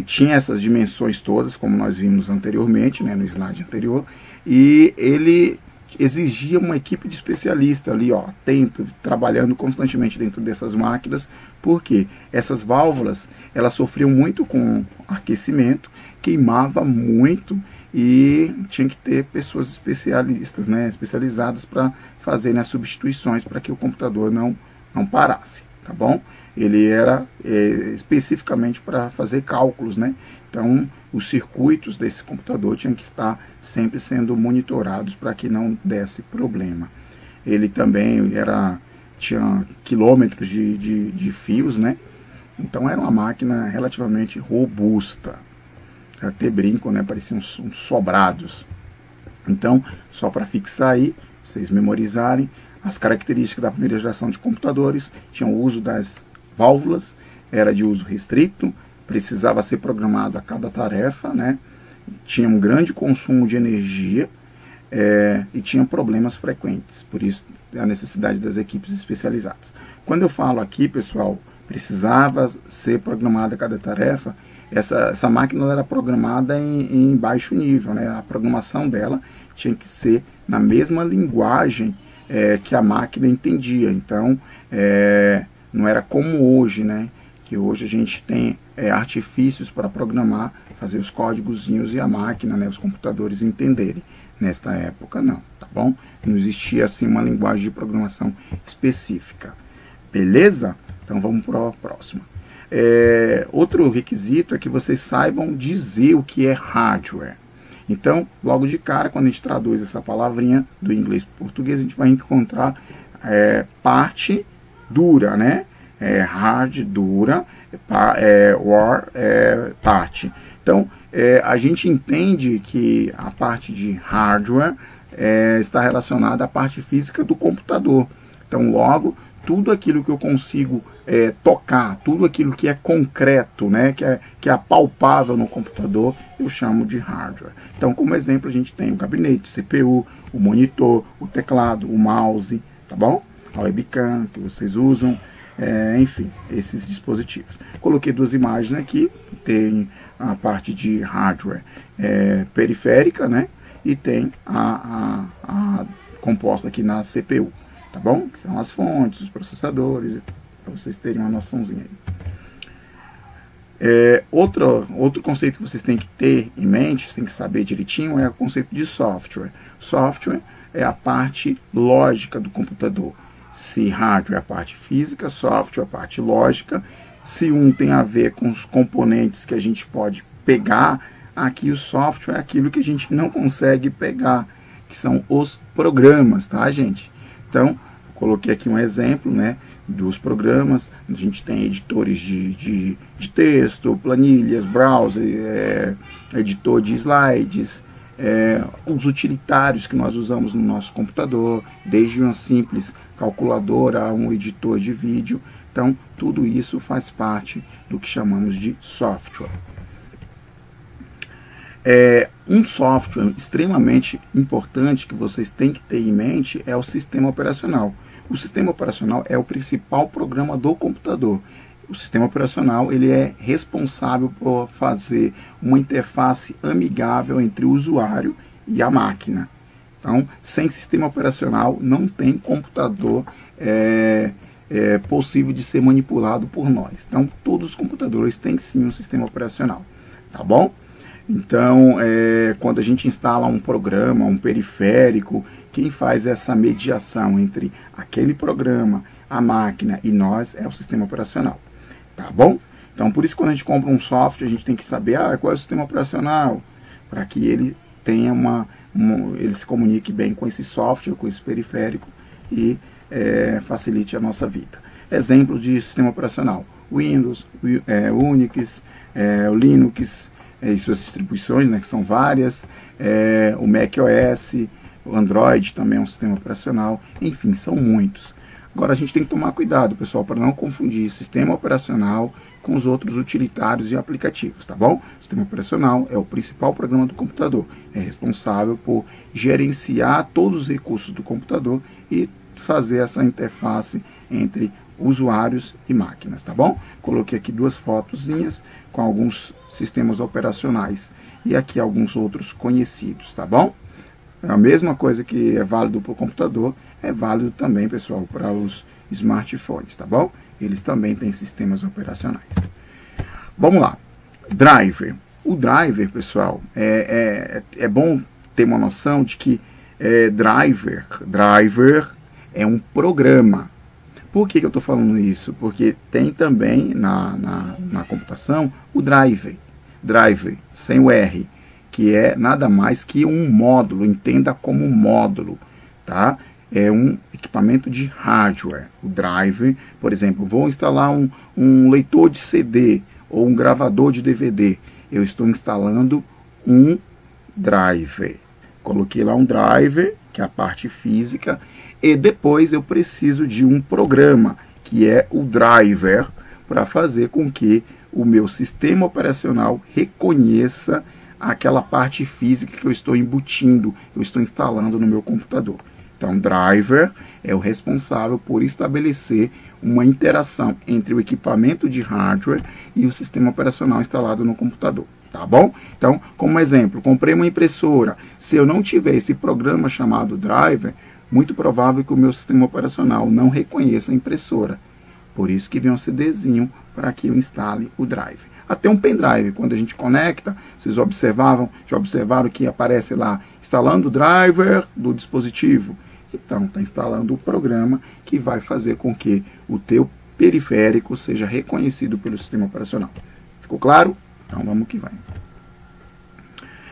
tinha essas dimensões todas, como nós vimos anteriormente, né, no slide anterior, e ele exigia uma equipe de especialista ali, ó, atento, trabalhando constantemente dentro dessas máquinas, porque essas válvulas, elas sofriam muito com aquecimento, queimava muito e tinha que ter pessoas especialistas, né, especializadas para fazerem as substituições para que o computador não parasse, tá bom? Ele era especificamente para fazer cálculos, né? Então, os circuitos desse computador tinham que estar sempre sendo monitorados para que não desse problema. Ele também tinha quilômetros de fios, né? Então, era uma máquina relativamente robusta. Até brinco, né? Pareciam uns sobrados. Então, só para fixar aí, vocês memorizarem, as características da primeira geração de computadores tinham o uso das válvulas, era de uso restrito, precisava ser programado a cada tarefa, né? Tinha um grande consumo de energia, e tinham problemas frequentes, por isso a necessidade das equipes especializadas. Quando eu falo aqui, pessoal, precisava ser programada cada tarefa, essa máquina era programada em baixo nível, né? A programação dela tinha que ser na mesma linguagem que a máquina entendia. Então, não era como hoje, né? Que hoje a gente tem artifícios para programar, fazer os códigozinhos e a máquina, né, os computadores entenderem. Nesta época, não, tá bom? Não existia, assim, uma linguagem de programação específica. Beleza? Então, vamos para a próxima. Outro requisito é que vocês saibam dizer o que é hardware. Então, logo de cara, quando a gente traduz essa palavrinha do inglês para o português, a gente vai encontrar parte dura, né? Hard, dura, parte. Então, a gente entende que a parte de hardware está relacionada à parte física do computador. Então, logo, tudo aquilo que eu consigo tocar, tudo aquilo que é concreto, né, que é palpável no computador, eu chamo de hardware. Então, como exemplo, a gente tem o gabinete, CPU, o monitor, o teclado, o mouse, tá bom? A webcam que vocês usam, enfim, esses dispositivos. Coloquei duas imagens aqui, tem a parte de hardware periférica, né, e tem a composta aqui na CPU, tá bom? Que são as fontes, os processadores, para vocês terem uma noçãozinha aí. Outro conceito que vocês têm que ter em mente, tem que saber direitinho, é o conceito de software. Software é a parte lógica do computador. Se hardware é a parte física, software é a parte lógica. Se um tem a ver com os componentes que a gente pode pegar, aqui o software é aquilo que a gente não consegue pegar, que são os programas, tá, gente? Então, coloquei aqui um exemplo, né, dos programas. A gente tem editores de texto, planilhas, browser, editor de slides, os utilitários que nós usamos no nosso computador, desde uma simples calculadora a um editor de vídeo. Então, tudo isso faz parte do que chamamos de software. Um software extremamente importante que vocês têm que ter em mente é o sistema operacional. O sistema operacional é o principal programa do computador. O sistema operacional ele é responsável por fazer uma interface amigável entre o usuário e a máquina. Então, sem sistema operacional não tem computador possível de ser manipulado por nós. Então, todos os computadores têm sim um sistema operacional, tá bom? Então, quando a gente instala um programa, um periférico, quem faz essa mediação entre aquele programa, a máquina e nós é o sistema operacional, tá bom? Então, por isso, quando a gente compra um software, a gente tem que saber qual é o sistema operacional, para que ele tenha ele se comunique bem com esse software, com esse periférico e facilite a nossa vida. Exemplo de sistema operacional: Windows, Unix, o Linux e suas distribuições, né, que são várias, o macOS, o Android também é um sistema operacional, enfim, são muitos. Agora a gente tem que tomar cuidado, pessoal, para não confundir sistema operacional com os outros utilitários e aplicativos, tá bom? O sistema operacional é o principal programa do computador, é responsável por gerenciar todos os recursos do computador e fazer essa interface entre usuários e máquinas, tá bom? Coloquei aqui duas fotozinhas com alguns sistemas operacionais e aqui alguns outros conhecidos, tá bom? A mesma coisa que é válido para o computador, é válido também, pessoal, para os smartphones, tá bom? Eles também têm sistemas operacionais. Vamos lá. Driver. O driver, pessoal, é bom ter uma noção de que driver é um programa. Por que eu estou falando isso? Porque tem também na computação o driver, sem o R, que é nada mais que um módulo, entenda como um módulo, tá? É um equipamento de hardware. O driver, por exemplo, vou instalar um leitor de CD ou um gravador de DVD. Eu estou instalando um driver. Coloquei lá um driver, que é a parte física, e depois eu preciso de um programa, que é o driver, para fazer com que o meu sistema operacional reconheça àquela parte física que eu estou embutindo, eu estou instalando no meu computador. Então, driver é o responsável por estabelecer uma interação entre o equipamento de hardware e o sistema operacional instalado no computador, tá bom? Então, como exemplo, comprei uma impressora. Se eu não tiver esse programa chamado driver, muito provável que o meu sistema operacional não reconheça a impressora. Por isso que vem um CDzinho para que eu instale o driver. Até um pendrive, quando a gente conecta, vocês já observaram que aparece lá, instalando o driver do dispositivo. Então, está instalando o programa que vai fazer com que o teu periférico seja reconhecido pelo sistema operacional. Ficou claro? Então, vamos que vai.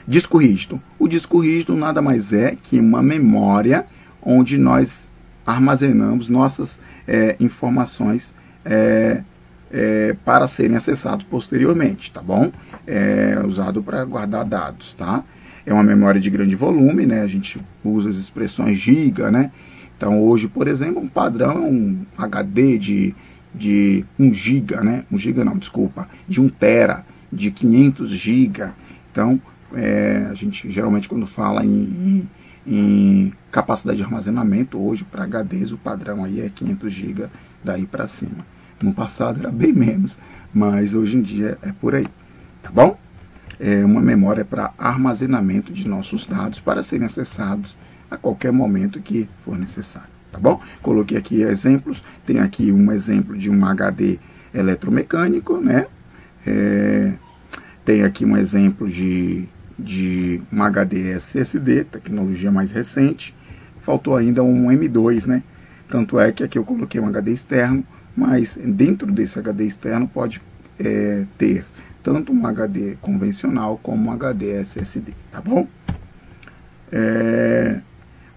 Disco rígido. O disco rígido nada mais é que uma memória onde nós armazenamos nossas informações para serem acessados posteriormente, tá bom? É usado para guardar dados, tá? É uma memória de grande volume, né? A gente usa as expressões giga, né? Então, hoje, por exemplo, um padrão é um HD de 1 giga, né? 1 giga não, desculpa, de 1 tera, de 500 giga. Então, a gente geralmente quando fala em capacidade de armazenamento, hoje para HDs o padrão aí é 500 GB daí para cima. No passado era bem menos, mas hoje em dia é por aí, tá bom? É uma memória para armazenamento de nossos dados para serem acessados a qualquer momento que for necessário, tá bom? Coloquei aqui exemplos, tem aqui um exemplo de um HD eletromecânico, né? Tem aqui um exemplo de um HD SSD, tecnologia mais recente. Faltou ainda um M2, né? Tanto é que aqui eu coloquei um HD externo, mas dentro desse HD externo pode ter tanto um HD convencional como um HD SSD, tá bom?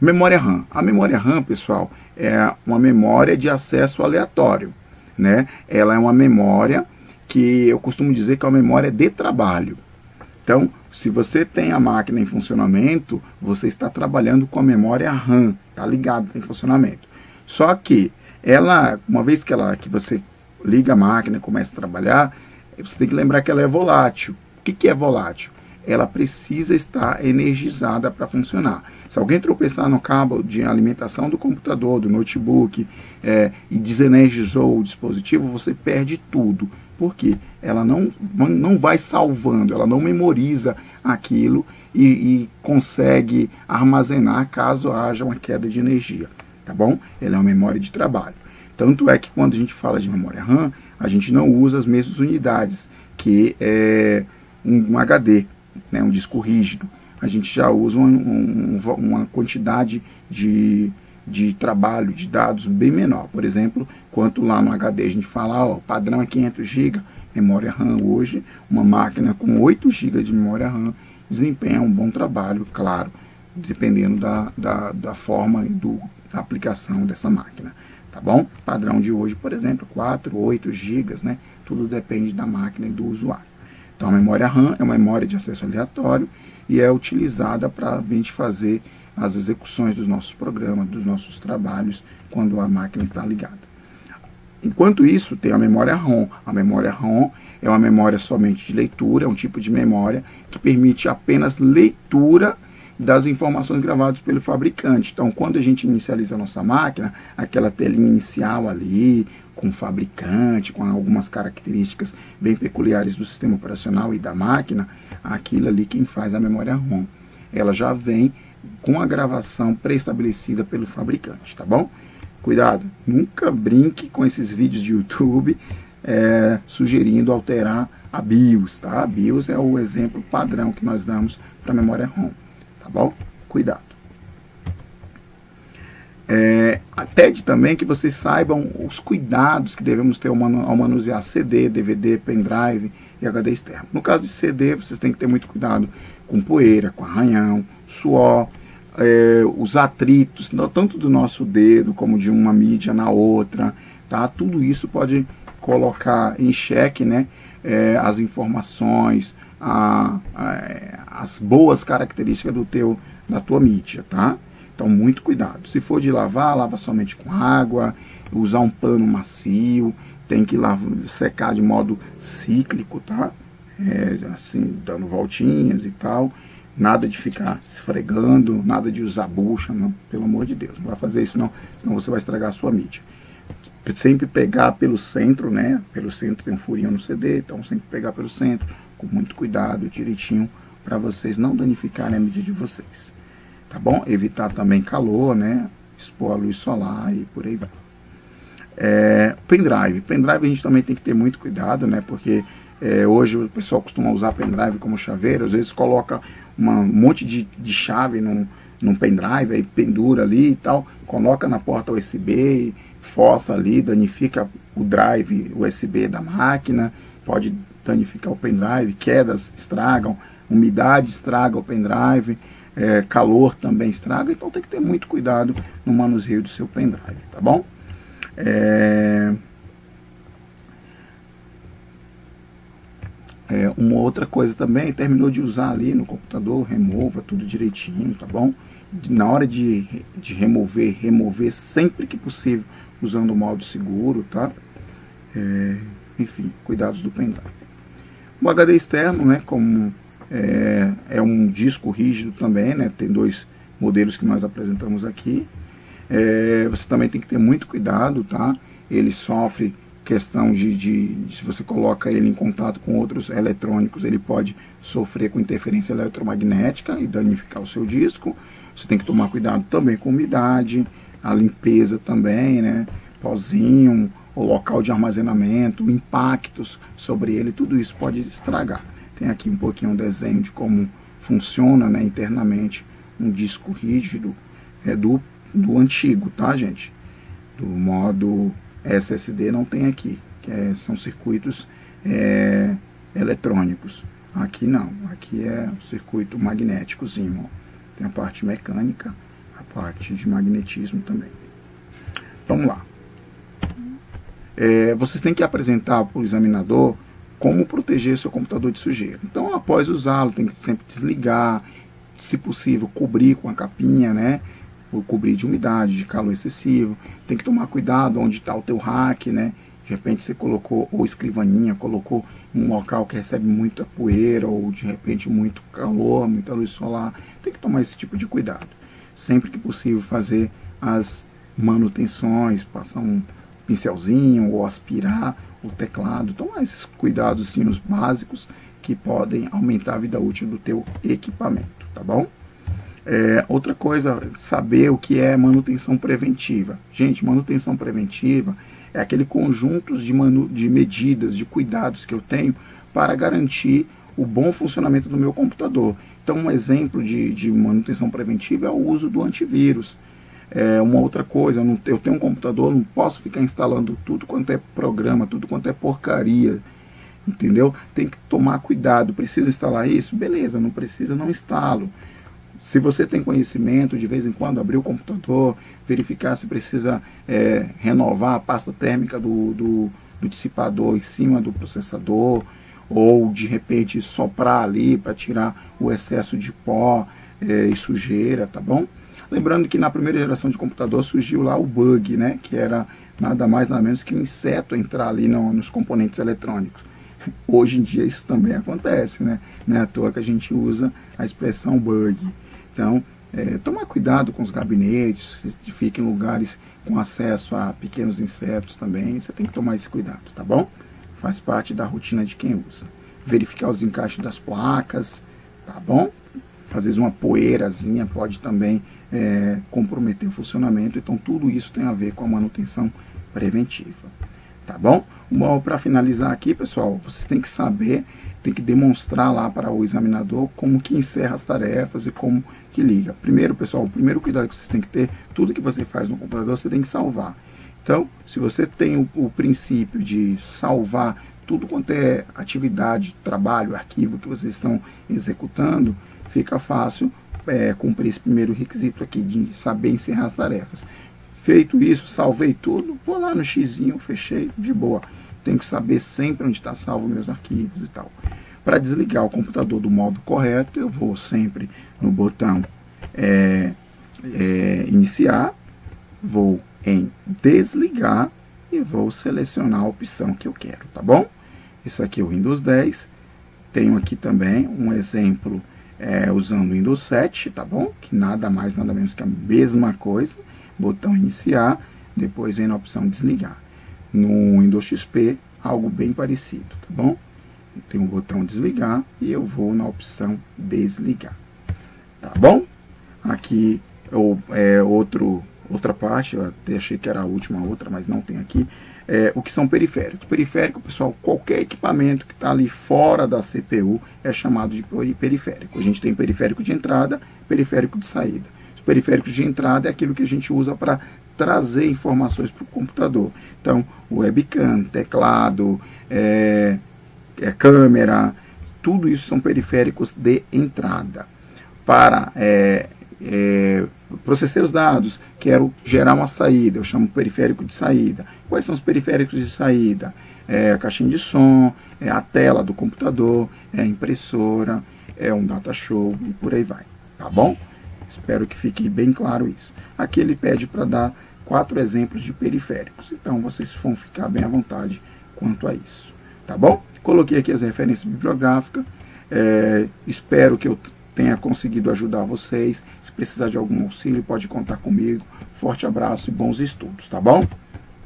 Memória RAM. A memória RAM, pessoal, é uma memória de acesso aleatório, né? Ela é uma memória que eu costumo dizer que é uma memória de trabalho. Então, se você tem a máquina em funcionamento, você está trabalhando com a memória RAM, tá ligado, em funcionamento. Só que ela, uma vez que você liga a máquina e começa a trabalhar, você tem que lembrar que ela é volátil. O que é volátil? Ela precisa estar energizada para funcionar. Se alguém tropeçar no cabo de alimentação do computador, do notebook, e desenergizou o dispositivo, você perde tudo. Por quê? Ela não vai salvando, ela não memoriza aquilo e consegue armazenar caso haja uma queda de energia, tá bom? Ela é uma memória de trabalho. Tanto é que quando a gente fala de memória RAM, a gente não usa as mesmas unidades que um HD, né, um disco rígido. A gente já usa uma quantidade de trabalho, de dados bem menor. Por exemplo, quanto lá no HD a gente fala, o padrão é 500 GB, memória RAM hoje, uma máquina com 8 GB de memória RAM desempenha um bom trabalho, claro, dependendo da forma e da aplicação dessa máquina, tá bom? Padrão de hoje, por exemplo, 4, 8 GB, né? Tudo depende da máquina e do usuário. Então, a memória RAM é uma memória de acesso aleatório e é utilizada para a gente fazer as execuções dos nossos programas, dos nossos trabalhos, quando a máquina está ligada. Enquanto isso, tem a memória ROM. A memória ROM é uma memória somente de leitura, é um tipo de memória que permite apenas leitura das informações gravadas pelo fabricante. Então, quando a gente inicializa a nossa máquina, aquela telinha inicial ali, com o fabricante, com algumas características bem peculiares do sistema operacional e da máquina, aquilo ali quem faz a memória ROM. Ela já vem com a gravação pré-estabelecida pelo fabricante, tá bom? Cuidado, nunca brinque com esses vídeos de YouTube sugerindo alterar a BIOS, tá? A BIOS é o exemplo padrão que nós damos para a memória ROM, tá bom? Cuidado. Pede também que vocês saibam os cuidados que devemos ter ao manusear CD, DVD, pendrive e HD externo. No caso de CD, vocês têm que ter muito cuidado com poeira, com arranhão, suor, os atritos, tanto do nosso dedo como de uma mídia na outra, tá? Tudo isso pode colocar em xeque, né, as informações, as boas características da tua mídia, tá? Então, muito cuidado. Se for de lavar, lava somente com água, usar um pano macio, tem que secar de modo cíclico, tá? assim, dando voltinhas e tal. Nada de ficar esfregando, nada de usar bucha, não, pelo amor de Deus. Não vai fazer isso não, senão você vai estragar a sua mídia. Sempre pegar pelo centro, né? Pelo centro tem um furinho no CD, então sempre pegar pelo centro, com muito cuidado, direitinho, para vocês não danificarem a mídia de vocês. Tá bom? Evitar também calor, né? Expor a luz solar e por aí vai. Pendrive. Pendrive a gente também tem que ter muito cuidado, né? Porque hoje o pessoal costuma usar pendrive como chaveiro, às vezes coloca um monte de chave num pendrive, aí pendura ali e tal, coloca na porta USB, força ali, danifica o drive USB da máquina, pode danificar o pendrive, quedas estragam, umidade estraga o pendrive, calor também estraga, então tem que ter muito cuidado no manuseio do seu pendrive, tá bom? Uma outra coisa também, terminou de usar ali no computador, remova tudo direitinho, tá bom? Na hora de remover sempre que possível, usando o modo seguro, tá? Enfim, cuidados do pendrive. O HD externo, né, como é um disco rígido também, né, tem dois modelos que nós apresentamos aqui. Você também tem que ter muito cuidado, tá? Ele sofre questão de se você coloca ele em contato com outros eletrônicos, ele pode sofrer com interferência eletromagnética e danificar o seu disco. Você tem que tomar cuidado também com umidade, a limpeza também, né? Pozinho, o local de armazenamento, impactos sobre ele, tudo isso pode estragar. Tem aqui um pouquinho um desenho de como funciona, né, internamente um disco rígido do antigo, tá, gente? Do modo SSD não tem aqui, são circuitos eletrônicos. Aqui não, aqui é um circuito magnéticozinho, ó. Tem a parte mecânica, a parte de magnetismo também. Vamos lá. Vocês têm que apresentar para o examinador como proteger seu computador de sujeira. Então, após usá-lo, tem que sempre desligar, se possível, cobrir com a capinha, né? Ou cobrir de umidade, de calor excessivo. Tem que tomar cuidado onde está o teu rack, né? De repente você colocou, ou escrivaninha, colocou em um local que recebe muita poeira, ou de repente muito calor, muita luz solar. Tem que tomar esse tipo de cuidado. Sempre que possível fazer as manutenções, passar um pincelzinho ou aspirar o teclado. Tomar esses cuidados sim, os básicos, que podem aumentar a vida útil do teu equipamento, tá bom? Outra coisa, saber o que é manutenção preventiva. Gente, manutenção preventiva é aquele conjunto de medidas, de cuidados que eu tenho para garantir o bom funcionamento do meu computador. Então, um exemplo de manutenção preventiva é o uso do antivírus. Uma outra coisa, eu tenho um computador, não posso ficar instalando tudo quanto é programa, tudo quanto é porcaria, entendeu? Tem que tomar cuidado. Precisa instalar isso? Beleza, não precisa, não instalo. Se você tem conhecimento, de vez em quando abrir o computador, verificar se precisa renovar a pasta térmica do dissipador em cima do processador, ou de repente soprar ali para tirar o excesso de pó e sujeira, tá bom? Lembrando que na primeira geração de computador surgiu lá o bug, né? Que era nada mais nada menos que um inseto entrar ali nos componentes eletrônicos. Hoje em dia isso também acontece, né? Não é à toa que a gente usa a expressão bug. Então, tomar cuidado com os gabinetes, que fiquem em lugares com acesso a pequenos insetos também, você tem que tomar esse cuidado, tá bom? Faz parte da rotina de quem usa. Verificar os encaixes das placas, tá bom? Às vezes uma poeirazinha pode também comprometer o funcionamento, então tudo isso tem a ver com a manutenção preventiva, tá bom? Bom, para finalizar aqui, pessoal, vocês têm que saber, tem que demonstrar lá para o examinador como que encerra as tarefas e como que liga. Primeiro, pessoal, o primeiro cuidado que vocês têm que ter, tudo que você faz no computador, você tem que salvar. Então, se você tem o princípio de salvar tudo quanto é atividade, trabalho, arquivo que vocês estão executando, fica fácil cumprir esse primeiro requisito aqui de saber encerrar as tarefas. Feito isso, salvei tudo, vou lá no xizinho, fechei, de boa. Tenho que saber sempre onde está salvo meus arquivos e tal. Para desligar o computador do modo correto, eu vou sempre no botão iniciar, vou em desligar e vou selecionar a opção que eu quero, tá bom? Esse aqui é o Windows 10. Tenho aqui também um exemplo usando o Windows 7, tá bom? Que nada mais, nada menos que a mesma coisa. Botão iniciar, depois vem na opção desligar. No Windows XP, algo bem parecido, tá bom? Tem o botão desligar e eu vou na opção desligar, tá bom? Aqui outra parte, eu até achei que era a última outra, mas não tem aqui. O que são periféricos? Periférico, pessoal, qualquer equipamento que está ali fora da CPU é chamado de periférico. A gente tem periférico de entrada, periférico de saída. Os periféricos de entrada é aquilo que a gente usa para trazer informações para o computador. Então, webcam, teclado, câmera, tudo isso são periféricos de entrada. Para processar os dados, quero gerar uma saída, eu chamo periférico de saída. Quais são os periféricos de saída? A caixinha de som, a tela do computador, a impressora, um data show e por aí vai, tá bom? Espero que fique bem claro isso. Aqui ele pede para dar 4 exemplos de periféricos, então vocês vão ficar bem à vontade quanto a isso, tá bom? Coloquei aqui as referências bibliográficas, espero que eu tenha conseguido ajudar vocês. Se precisar de algum auxílio, pode contar comigo. Forte abraço e bons estudos, tá bom?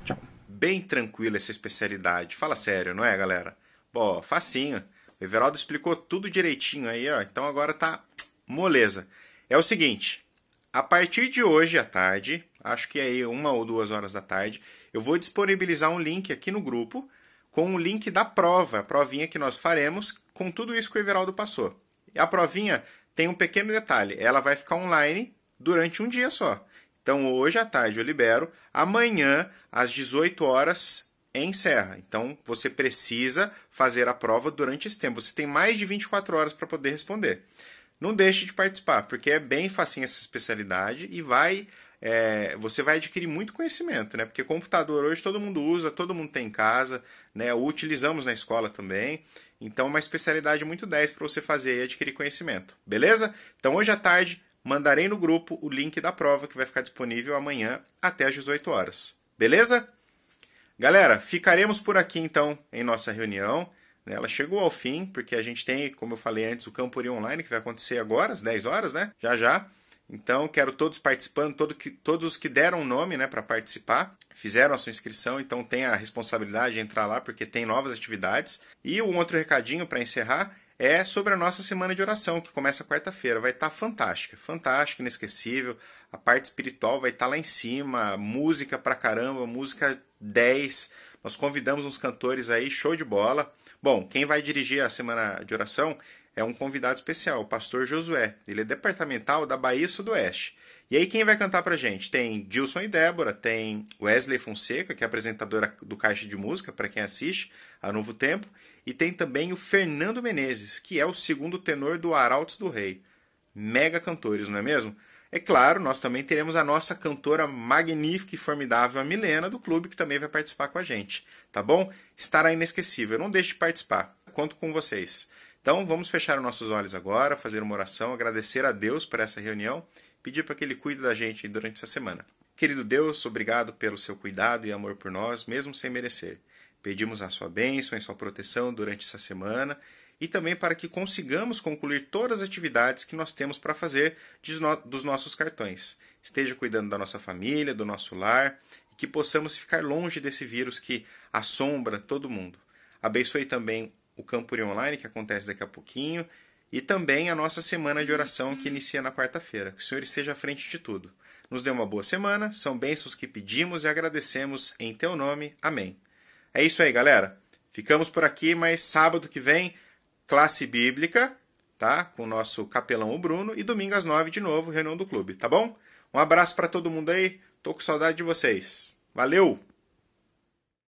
Tchau. Bem tranquila essa especialidade. Fala sério, não é, galera? Bom, facinho. O Everaldo explicou tudo direitinho aí, ó. Então agora tá moleza. É o seguinte, a partir de hoje à tarde, acho que aí 1 ou 2 horas da tarde, eu vou disponibilizar um link aqui no grupo com o link da prova, a provinha que nós faremos com tudo isso que o Everaldo passou. E a provinha tem um pequeno detalhe, ela vai ficar online durante um dia só. Então hoje à tarde eu libero, amanhã às 18 horas encerra. Então você precisa fazer a prova durante esse tempo. Você tem mais de 24 horas para poder responder. Não deixe de participar, porque é bem facinho essa especialidade e você vai adquirir muito conhecimento, né? Porque computador hoje todo mundo usa, todo mundo tem em casa, né? O utilizamos na escola também. Então, uma especialidade muito 10 para você fazer e adquirir conhecimento. Beleza? Então, hoje à tarde, mandarei no grupo o link da prova que vai ficar disponível amanhã até às 18 horas. Beleza? Galera, ficaremos por aqui, então, em nossa reunião. Ela chegou ao fim, porque a gente tem, como eu falei antes, o Campuri Online, que vai acontecer agora, às 10 horas, né? Já já. Então, quero todos participando, todos os que deram nome, né, para participar, fizeram a sua inscrição, então tem a responsabilidade de entrar lá, porque tem novas atividades. E um outro recadinho para encerrar é sobre a nossa semana de oração, que começa quarta-feira. Vai estar fantástica, fantástica, inesquecível. A parte espiritual vai estar lá em cima, música pra caramba, música 10. Nós convidamos uns cantores aí, show de bola. Bom, quem vai dirigir a semana de oração é um convidado especial, o pastor Josué. Ele é departamental da Bahia Sudoeste. E aí quem vai cantar pra gente? Tem Gilson e Débora, tem Wesley Fonseca, que é apresentadora do Caixa de Música, para quem assiste, a Novo Tempo. E tem também o Fernando Menezes, que é o segundo tenor do Arautos do Rei. Mega cantores, não é mesmo? É claro, nós também teremos a nossa cantora magnífica e formidável, a Milena, do clube, que também vai participar com a gente. Tá bom? Estará inesquecível. Não deixe de participar. Conto com vocês. Então, vamos fechar os nossos olhos agora, fazer uma oração, agradecer a Deus por essa reunião, pedir para que Ele cuide da gente durante essa semana. Querido Deus, obrigado pelo seu cuidado e amor por nós, mesmo sem merecer. Pedimos a sua bênção e sua proteção durante essa semana e também para que consigamos concluir todas as atividades que nós temos para fazer dos nossos cartões. Esteja cuidando da nossa família, do nosso lar e que possamos ficar longe desse vírus que assombra todo mundo. Abençoe também o Campuri Online, que acontece daqui a pouquinho, e também a nossa semana de oração que inicia na quarta-feira. Que o Senhor esteja à frente de tudo. Nos dê uma boa semana, são bênçãos que pedimos e agradecemos em Teu nome. Amém. É isso aí, galera. Ficamos por aqui, mas sábado que vem, classe bíblica, tá? Com o nosso capelão, o Bruno, e domingo às 9 de novo, reunião do clube, tá bom? Um abraço para todo mundo aí, tô com saudade de vocês. Valeu!